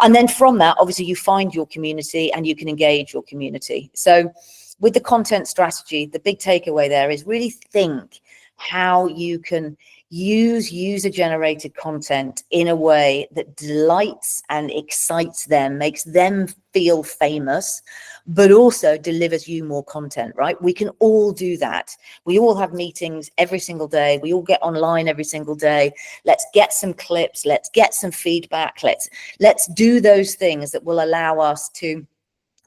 And then from that, obviously, you find your community and you can engage your community. So with the content strategy, the big takeaway there is really think how you can use user-generated content in a way that delights and excites them, makes them feel famous, but also delivers you more content, right? We can all do that. We all have meetings every single day. We all get online every single day. Let's get some clips. Let's get some feedback. Let's do those things that will allow us to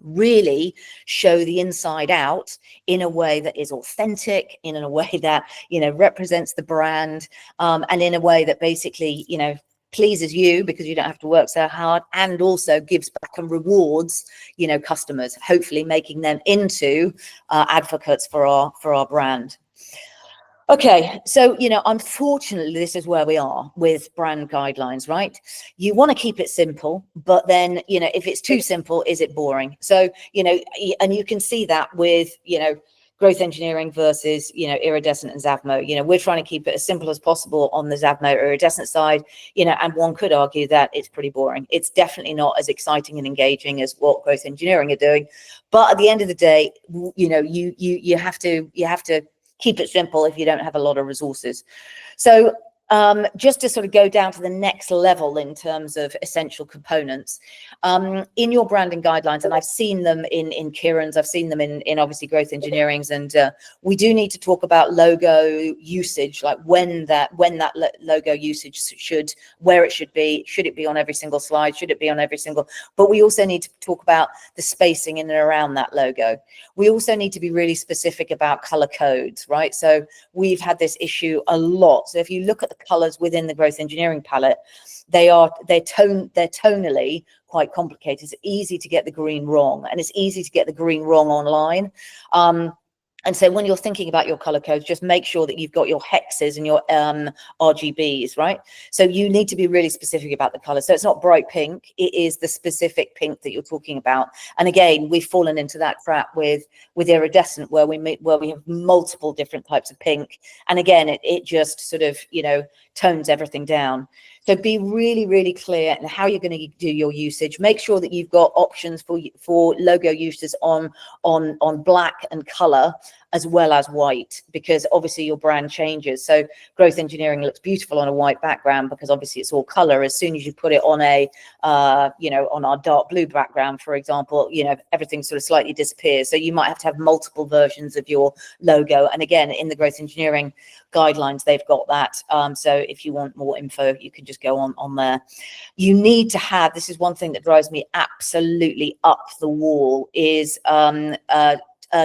really show the inside out in a way that is authentic, in a way that, you know, represents the brand, and in a way that basically, you know, pleases you, because you don't have to work so hard, and also gives back and rewards, you know, customers, hopefully making them into advocates for our brand. Okay, so, you know, unfortunately, this is where we are with brand guidelines, right? You want to keep it simple, but then, you know, if it's too simple, is it boring? So, you know, and you can see that with, you know, growth engineering versus, you know, iridescent and Zavmo. You know, we're trying to keep it as simple as possible on the Zavmo iridescent side, you know, and one could argue that it's pretty boring. It's definitely not as exciting and engaging as what growth engineering are doing. But at the end of the day, you know, you have to keep it simple if you don't have a lot of resources. So just to sort of go down to the next level in terms of essential components, in your branding guidelines, and I've seen them in Kieran's, I've seen them in obviously growth engineering's, and we do need to talk about logo usage, like when that logo usage where it should it be on every single slide, should it be on every single, but we also need to talk about the spacing in and around that logo. We also need to be really specific about color codes, right? So we've had this issue a lot. So if you look at the colors within the growth engineering palette, they're tonally quite complicated. It's easy to get the green wrong, and it's easy to get the green wrong online. And so when you're thinking about your color codes, just make sure that you've got your hexes and your RGBs, right? So you need to be really specific about the color. So it's not bright pink, it is the specific pink that you're talking about. And again, we've fallen into that trap with iridescent, where we have multiple different types of pink. And again, it just sort of, you know, tones everything down. So be really, really clear in how you're going to do your usage. Make sure that you've got options for logo uses on black and color, as well as white, because obviously your brand changes. So growth engineering looks beautiful on a white background because obviously it's all color. As soon as you put it on a, you know, on our dark blue background, for example, you know, everything sort of slightly disappears. So you might have to have multiple versions of your logo. And again, in the growth engineering guidelines, they've got that. So if you want more info, you can just go on there. You need to have, this is one thing that drives me absolutely up the wall, is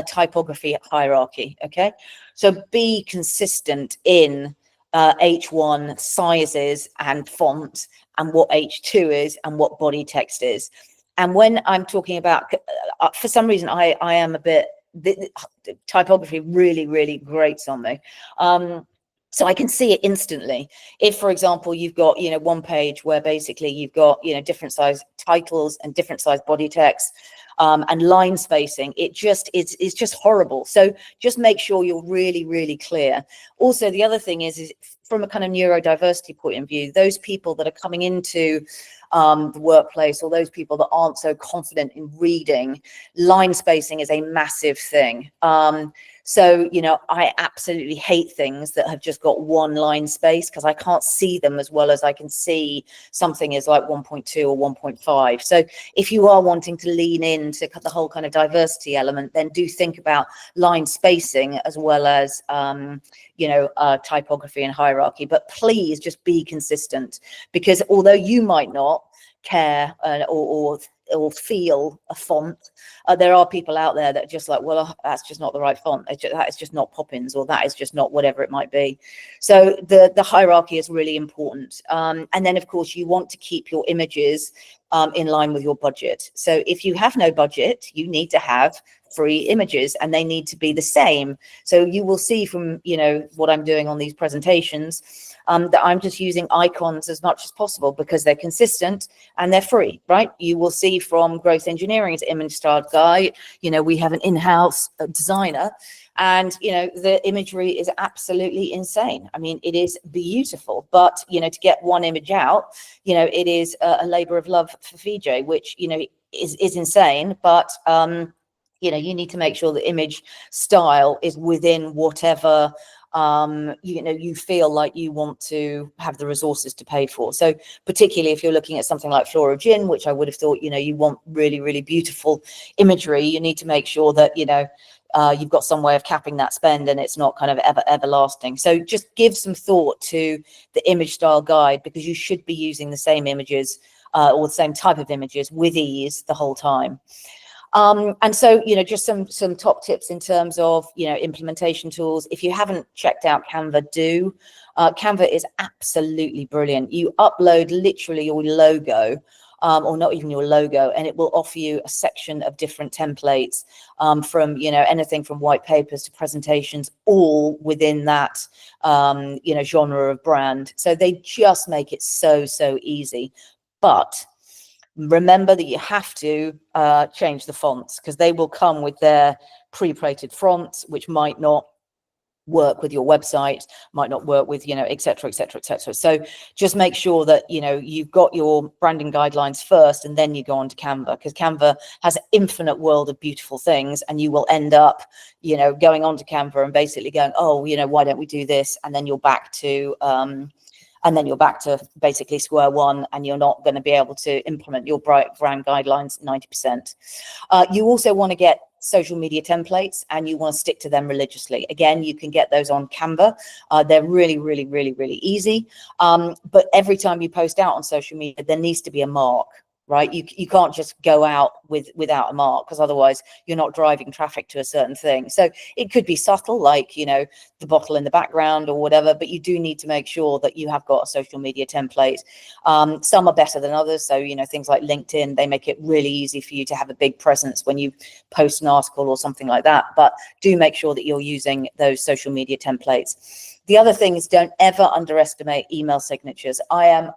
typography hierarchy. Okay, so be consistent in H1 sizes and font, and what H2 is, and what body text is. And when I'm talking about, for some reason, I am a bit, the typography really grates on me. So I can see it instantly. If, for example, you've got, you know, one page where basically you've got, you know, different size titles and different size body text, and line spacing, it's just horrible. So just make sure you're really clear. Also, the other thing is from a kind of neurodiversity point of view, those people that are coming into the workplace, or those people that aren't so confident in reading, line spacing is a massive thing. So, you know, I absolutely hate things that have just got one line space, because I can't see them as well as I can see something is like 1.2 or 1.5. So if you are wanting to lean into the whole kind of diversity element, then do think about line spacing as well as, you know, typography and hierarchy. But please just be consistent, because although you might not care or feel a font, there are people out there that are just like, well, that's just not the right font, that is just not Poppins, or that is just not whatever it might be. So the hierarchy is really important. And then of course you want to keep your images in line with your budget. So if you have no budget, you need to have free images, and they need to be the same. So you will see from, you know, what I'm doing on these presentations, that I'm just using icons as much as possible, because they're consistent and they're free, right? You will see from growth engineering's image style guide, you know, we have an in-house designer, and, you know, the imagery is absolutely insane. I mean, it is beautiful, but, you know, to get one image out, you know, it is a labor of love for Fiji, which, you know, is insane. But, you know, you need to make sure the image style is within whatever, you know, you feel like you want to have the resources to pay for. So particularly if you're looking at something like Flora Gin, which I would have thought, you know, you want really beautiful imagery, you need to make sure that, you know, you've got some way of capping that spend, and it's not kind of everlasting. So just give some thought to the image style guide, because you should be using the same images, or the same type of images with ease the whole time. And so, you know, just some top tips in terms of, you know, implementation tools. If you haven't checked out Canva, do. Canva is absolutely brilliant. You upload literally your logo, or not even your logo, and it will offer you a section of different templates, from, you know, anything from white papers to presentations, all within that, you know, genre of brand. So they just make it so easy. But remember that you have to change the fonts, because they will come with their pre-plated fonts, which might not work with your website, might not work with, you know, et cetera, et cetera, et cetera. So just make sure that, you know, you've got your branding guidelines first, and then you go on to Canva, because Canva has an infinite world of beautiful things, and you will end up, you know, going on to Canva and basically going, oh, you know, why don't we do this? And then you're back to basically square one, and you're not going to be able to implement your brand guidelines 90%. You also want to get social media templates, and you want to stick to them religiously. Again, you can get those on Canva. They're really, really, really, really easy. But every time you post out on social media, there needs to be a mark, right? You can't just go out without a mark, because otherwise you're not driving traffic to a certain thing. So it could be subtle, like, you know, the bottle in the background or whatever, but you do need to make sure that you have got a social media template. Some are better than others. So, you know, things like LinkedIn, they make it really easy for you to have a big presence when you post an article or something like that. But do make sure that you're using those social media templates. The other thing is, don't ever underestimate email signatures. I am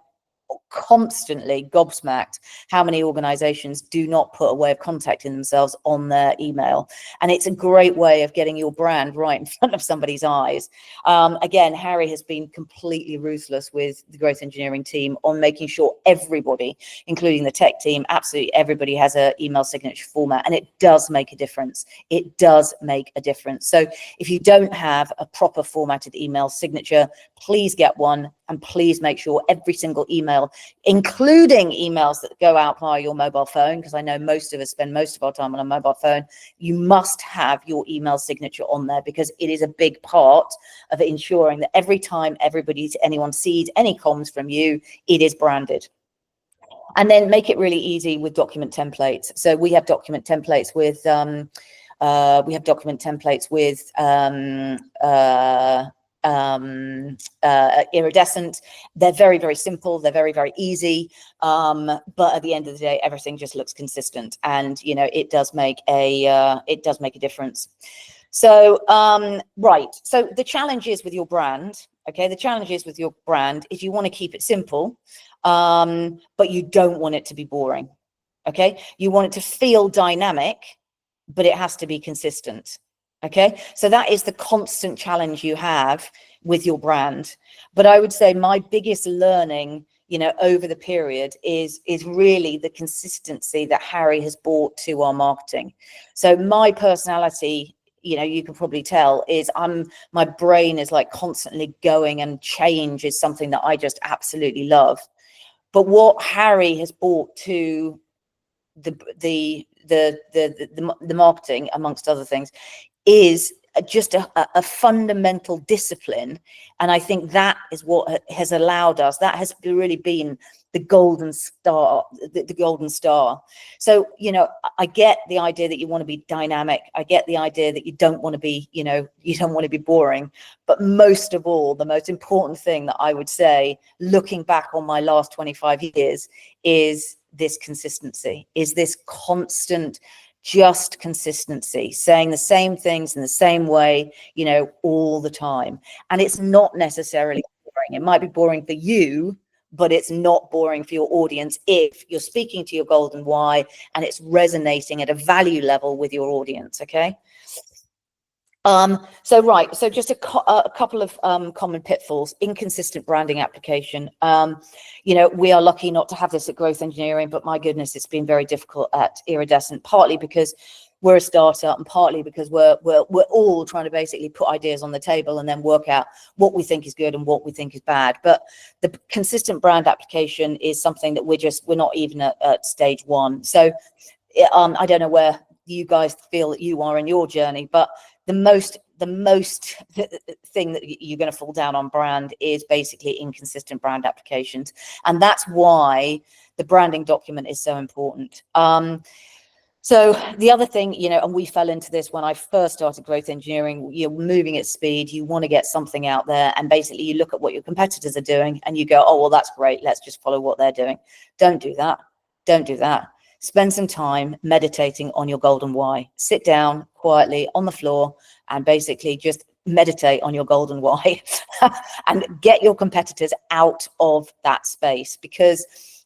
constantly gobsmacked how many organizations do not put a way of contacting themselves on their email, and it's a great way of getting your brand right in front of somebody's eyes. Again, Harry has been completely ruthless with the growth engineering team on making sure everybody, including the tech team, absolutely everybody, has an email signature format, and it does make a difference. It does make a difference. So if you don't have a proper formatted email signature, please get one, and please make sure every single email, including emails that go out via your mobile phone, because I know most of us spend most of our time on a mobile phone, you must have your email signature on there, because it is a big part of ensuring that every time anyone sees any comms from you, it is branded. And then make it really easy with document templates. So we have document templates with Iridescent. They're very, very simple. They're very, very easy. But at the end of the day, everything just looks consistent, and, you know, it does make a difference. So, right. So the challenge is with your brand. Okay. The challenge is with your brand is you want to keep it simple, but you don't want it to be boring. Okay. You want it to feel dynamic, but it has to be consistent. Okay, so that is the constant challenge you have with your brand. But I would say my biggest learning, you know, over the period is really the consistency that Harry has brought to our marketing. So my personality, you know, you can probably tell, is my brain is like constantly going, and change is something that I just absolutely love. But what Harry has brought to the marketing, amongst other things, is just a fundamental discipline. And I think that is what has allowed us, that has really been the golden star, the golden star. So, you know, I get the idea that you want to be dynamic. I get the idea that you don't want to be, you know, you don't want to be boring. But most of all, the most important thing that I would say, looking back on my last 25 years, is this consistency, is this constant, just consistency, saying the same things in the same way, you know, all the time. And it's not necessarily boring. It might be boring for you, but it's not boring for your audience if you're speaking to your golden why and it's resonating at a value level with your audience. Okay. So just a couple of common pitfalls. Inconsistent branding application. You know, we are lucky not to have this at Growth Engineering, but my goodness, it's been very difficult at Iridescent, partly because we're a startup, and partly because we're all trying to basically put ideas on the table and then work out what we think is good and what we think is bad. But the consistent brand application is something that we're not even at stage one. So I don't know where you guys feel that you are in your journey, but the most thing that you're going to fall down on brand is basically inconsistent brand applications. And that's why the branding document is so important. So the other thing, you know, and we fell into this when I first started Growth Engineering, you're moving at speed, you want to get something out there, and basically you look at what your competitors are doing and you go, oh, well, that's great, let's just follow what they're doing. Don't do that. Don't do that. Spend some time meditating on your golden why. Sit down quietly on the floor and basically just meditate on your golden why and get your competitors out of that space, because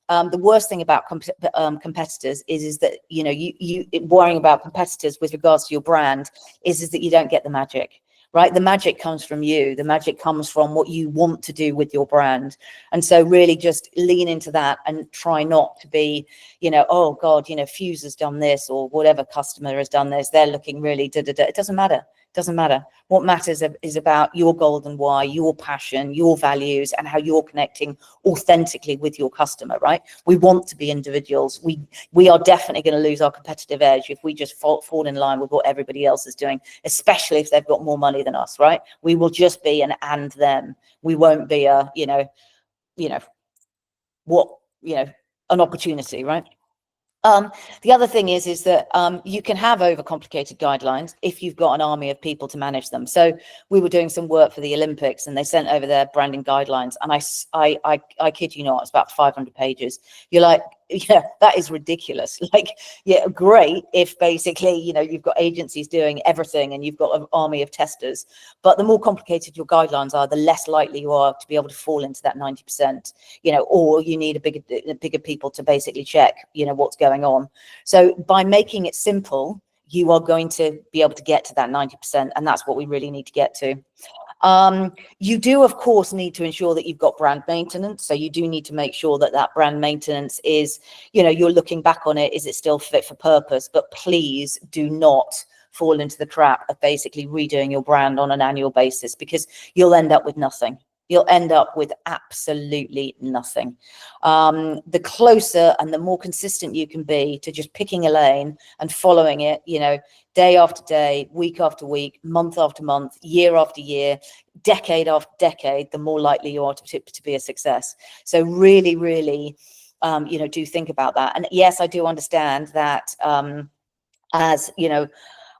the worst thing about competitors is that, you know, you worrying about competitors with regards to your brand is that you don't get the magic. Right, the magic comes from you. The magic comes from what you want to do with your brand, and so really just lean into that and try not to be, you know, oh God, you know, Fuse has done this or whatever customer has done this. They're looking really da da da. It doesn't matter. Doesn't matter. What matters is about your golden why, your passion, your values, and how you're connecting authentically with your customer, right? We want to be individuals. We are definitely going to lose our competitive edge if we just fall in line with what everybody else is doing, especially if they've got more money than us, right? We will just be an and them. We won't be a, you know, what, you know, an opportunity, right? The other thing is that you can have overcomplicated guidelines if you've got an army of people to manage them. So we were doing some work for the Olympics, and they sent over their branding guidelines, and I kid you not, it's about 500 pages. You're like, yeah, that is ridiculous. Like, yeah, great if basically, you know, you've got agencies doing everything and you've got an army of testers, but the more complicated your guidelines are, the less likely you are to be able to fall into that 90%, you know, or you need a bigger people to basically check, you know, what's going on. So by making it simple, you are going to be able to get to that 90%, and that's what we really need to get to. You do, of course, need to ensure that you've got brand maintenance. So you do need to make sure that that brand maintenance is, you know, you're looking back on it, is it still fit for purpose? But please do not fall into the trap of basically redoing your brand on an annual basis, because you'll end up with nothing. You'll end up with absolutely nothing. The closer and the more consistent you can be to just picking a lane and following it, you know, day after day, week after week, month after month, year after year, decade after decade, the more likely you are to be a success. So really, really, you know, do think about that. And yes, I do understand that as, you know,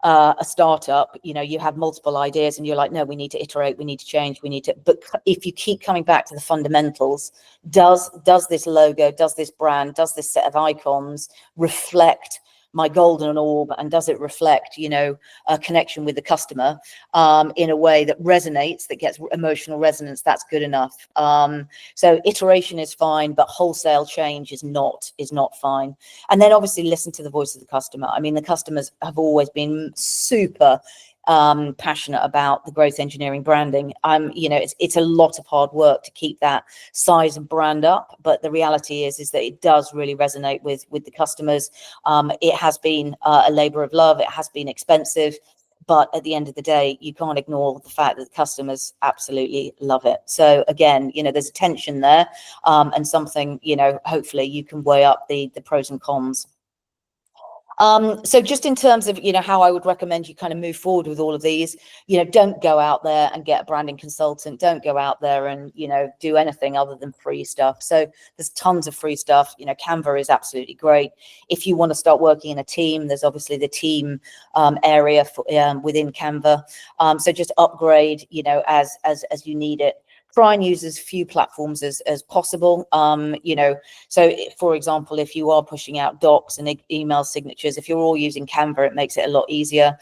a startup, you know, you have multiple ideas and you're like, no, we need to iterate, we need to change, we need to, but if you keep coming back to the fundamentals, does this logo, does this brand, does this set of icons reflect my golden orb, and does it reflect, you know, a connection with the customer in a way that resonates, that gets emotional resonance? That's good enough. So iteration is fine, but wholesale change is not fine. And then obviously listen to the voice of the customer. I mean, the customers have always been super passionate about the growth engineering branding. You know, it's a lot of hard work to keep that size of brand up, but the reality is that it does really resonate with the customers. It has been a labor of love. It has been expensive, but at the end of the day, you can't ignore the fact that the customers absolutely love it. So again, you know, there's a tension there, and something, you know, hopefully you can weigh up the pros and cons. So just in terms of, you know, how I would recommend you kind of move forward with all of these, you know, don't go out there and get a branding consultant. Don't go out there and, you know, do anything other than free stuff. So there's tons of free stuff. You know, Canva is absolutely great. If you want to start working in a team, there's obviously the team area for, within Canva. So just upgrade, you know, as you need it. Try and use as few platforms as possible. You know, so for example, if you are pushing out docs and email signatures, if you're all using Canva, it makes it a lot easier.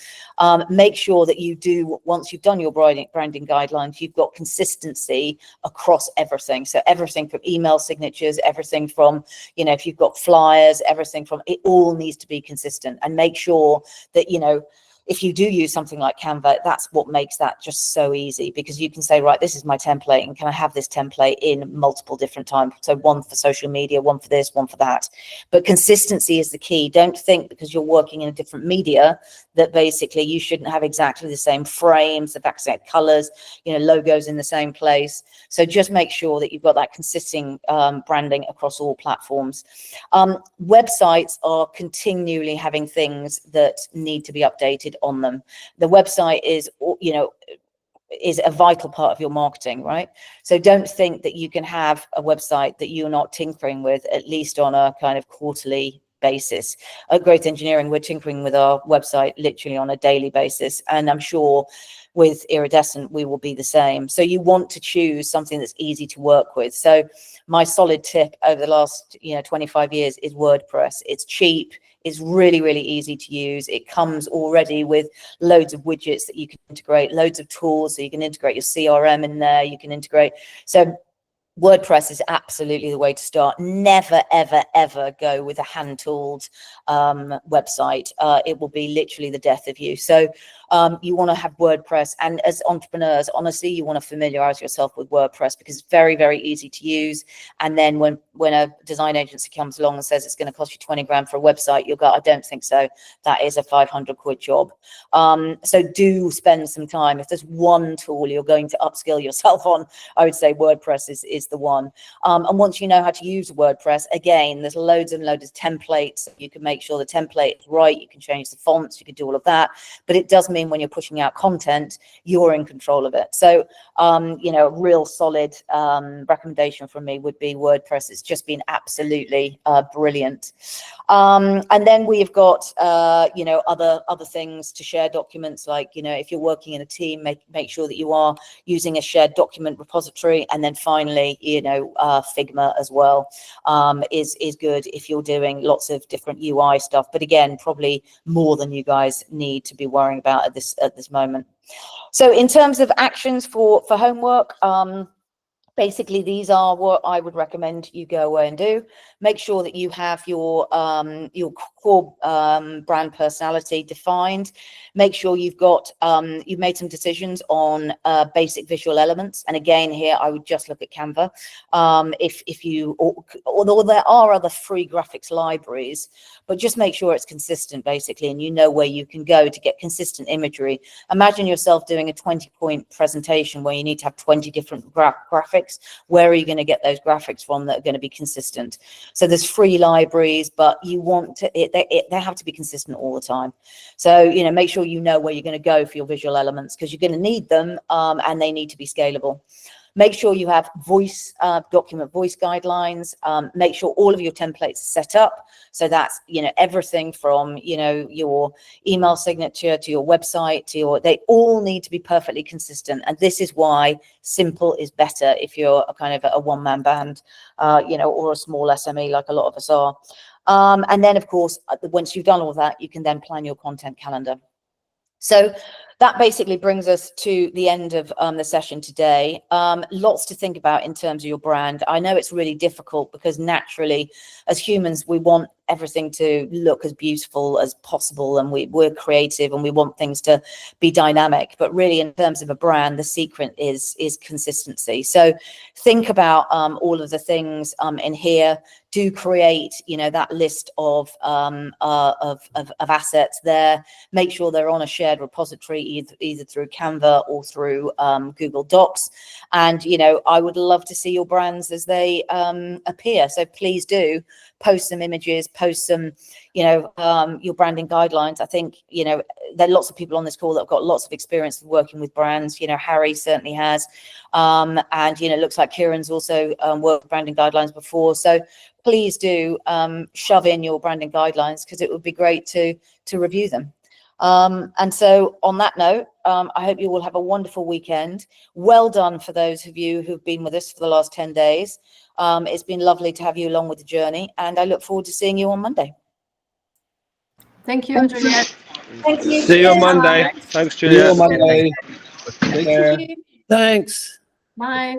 Make sure that you do, once you've done your branding guidelines, you've got consistency across everything. So everything from email signatures, everything from, you know, if you've got flyers, everything from, it all needs to be consistent. And make sure that, you know, if you do use something like Canva, that's what makes that just so easy, because you can say, right, this is my template, and can I have this template in multiple different times? So one for social media, one for this, one for that. But consistency is the key. Don't think because you're working in a different media that basically you shouldn't have exactly the same frames, the exact colors, you know, logos in the same place. So just make sure that you've got that consistent branding across all platforms. Websites are continually having things that need to be updated on them. The website is, you know, is a vital part of your marketing, right? So don't think that you can have a website that you're not tinkering with, at least on a kind of quarterly basis. At Growth Engineering, we're tinkering with our website literally on a daily basis, and I'm sure with Iridescent we will be the same. So you want to choose something that's easy to work with. So my solid tip over the last, you know, 25 years is WordPress. It's cheap, it's really, really easy to use. It comes already with loads of widgets that you can integrate, loads of tools, so you can integrate your CRM in there, you can integrate. So WordPress is absolutely the way to start. Never, ever, ever go with a hand-tooled website. It will be literally the death of you. So you want to have WordPress, and as entrepreneurs, honestly, you want to familiarize yourself with WordPress because it's very, very easy to use. And then when a design agency comes along and says it's going to cost you 20 grand for a website, you'll go, I don't think so. That is a 500 quid job. So do spend some time. If there's one tool you're going to upskill yourself on, I would say WordPress is the one. And once you know how to use WordPress, again, there's loads and loads of templates. You can make sure the template is right. You can change the fonts. You can do all of that. But it does mean when you're pushing out content, you're in control of it. So, you know, a real solid recommendation from me would be WordPress. It's just been absolutely brilliant. And then we've got, you know, other things to share documents, like, you know, if you're working in a team, make sure that you are using a shared document repository. And then finally, you know, Figma as well is good if you're doing lots of different UI stuff. But again, probably more than you guys need to be worrying about at this moment. So in terms of actions for homework, basically, these are what I would recommend you go away and do. Make sure that you have your core brand personality defined. Make sure you've got you've made some decisions on basic visual elements. And again, here I would just look at Canva. If you, although there are other free graphics libraries, but just make sure it's consistent, basically, and you know where you can go to get consistent imagery. Imagine yourself doing a 20-point presentation where you need to have 20 different graphics. Where are you going to get those graphics from that are going to be consistent? So there's free libraries, but you want to, they have to be consistent all the time. So, you know, make sure you know where you're going to go for your visual elements, because you're going to need them, and they need to be scalable. Make sure you have document voice guidelines. Make sure all of your templates are set up. So that's, you know, everything from, you know, your email signature to your website to your, they all need to be perfectly consistent. And this is why simple is better if you're a kind of a one-man band, you know, or a small SME like a lot of us are. And then, of course, once you've done all that, you can then plan your content calendar. So that basically brings us to the end of the session today. Lots to think about in terms of your brand. I know it's really difficult because naturally, as humans, we want everything to look as beautiful as possible, and we're creative and we want things to be dynamic. But really, in terms of a brand, the secret is consistency. So think about all of the things in here. Do create, you know, that list of assets there. Make sure they're on a shared repository, either through Canva or through Google Docs. And, you know, I would love to see your brands as they appear. So please do post some images, post some, you know, your branding guidelines. I think, you know, there are lots of people on this call that have got lots of experience working with brands. You know, Harry certainly has. And, you know, it looks like Kieran's also worked with branding guidelines before. So please do shove in your branding guidelines, because it would be great to review them. And so on that note, I hope you all have a wonderful weekend. Well done for those of you who've been with us for the last 10 days. It's been lovely to have you along with the journey, and I look forward to seeing you on Monday. Thank you, Juliet. Thank you. See you on Monday. Thanks, Juliet. See you on Monday. Take care. Thank you. Thanks. Bye.